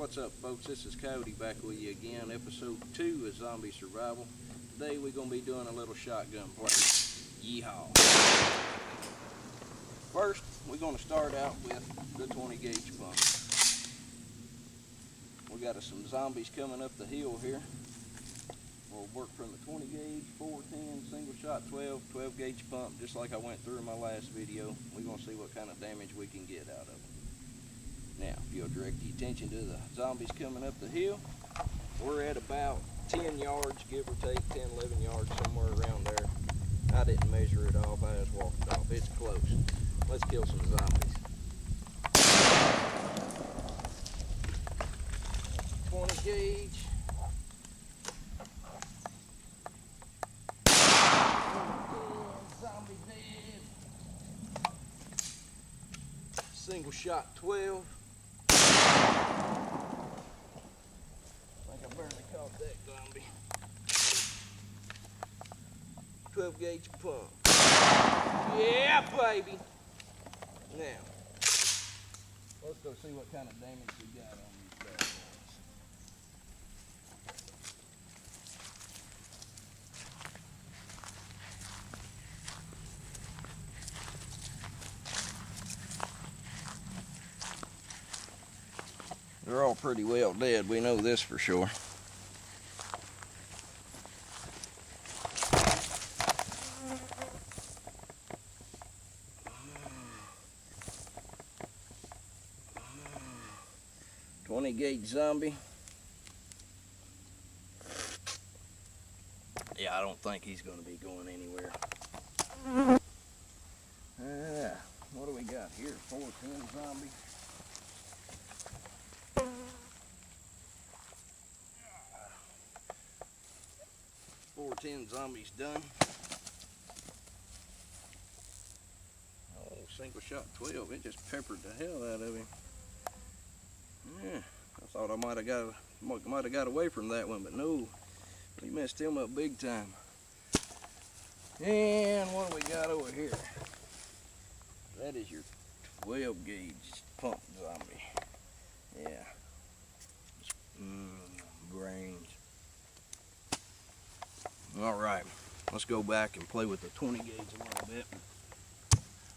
What's up, folks? This is Cody back with you again. Episode 2 is Zombie Survival. Today we're going to be doing a little shotgun play. Yeehaw! First, we're going to start out with the 20 gauge pump. We got some zombies coming up the hill here. We'll work from the 20 gauge, 410, single shot 12 gauge pump, just like I went through in my last video. We're going to see what kind of damage we can get out of it. Now, if you'll direct the attention to the zombies coming up the hill, we're at about 10 yards, give or take, 10, 11 yards, somewhere around there. I didn't measure it off, I just walked off. It's close. Let's kill some zombies. 20 gauge. Zombie dead. Single shot 12. I barely caught that zombie. 12 gauge pump. Yeah, baby. Now, let's go see what kind of damage we got on these bad boys. They're all pretty well dead, we know this for sure. .20 gauge zombie. Yeah, I don't think he's going to be going anywhere. What do we got here? 410 zombie. 410 zombies done. Oh, single shot 12. It just peppered the hell out of him. Yeah, I thought I might have got away from that one, but no, he messed him up big time. And what do we got over here? That is your 12 gauge pump zombie. Yeah. Brains. Alright, let's go back and play with the 20 gauge a little bit.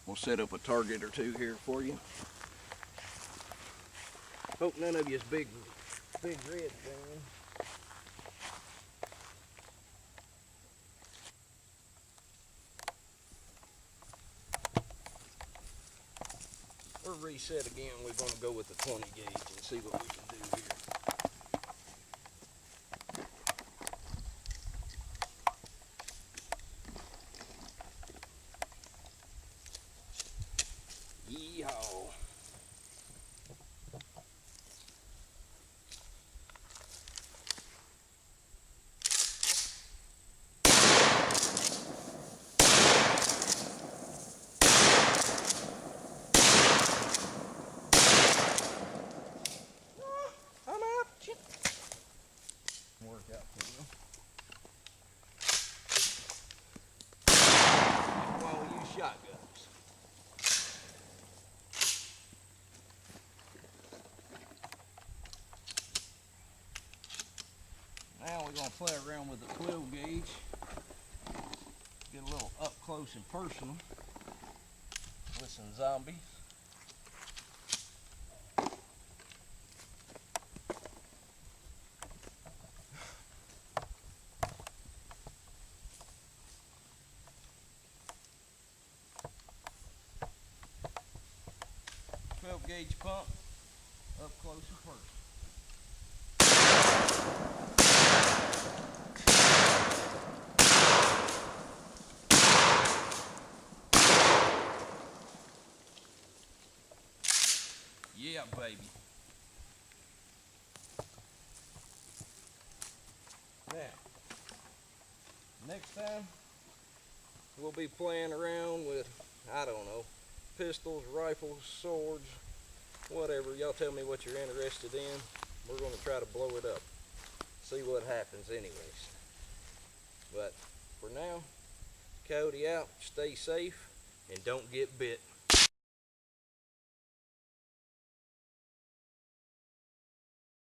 We'll set up a target or two here for you. Hope none of you is big red fan. We'll reset again. We're going to go with the 20 gauge and see what we can do here. Yeehaw. I'm out. Work out for you. While we use shotguns. Now we're going to play around with the 12 gauge. Get a little up close and personal with some zombies. Gauge pump, up close and personal. Yeah, baby. Now, next time we'll be playing around with, I don't know, pistols, rifles, swords, whatever. Y'all tell me what you're interested in. We're going to try to blow it up. See what happens anyways. But for now, Cody out. Stay safe and don't get bit.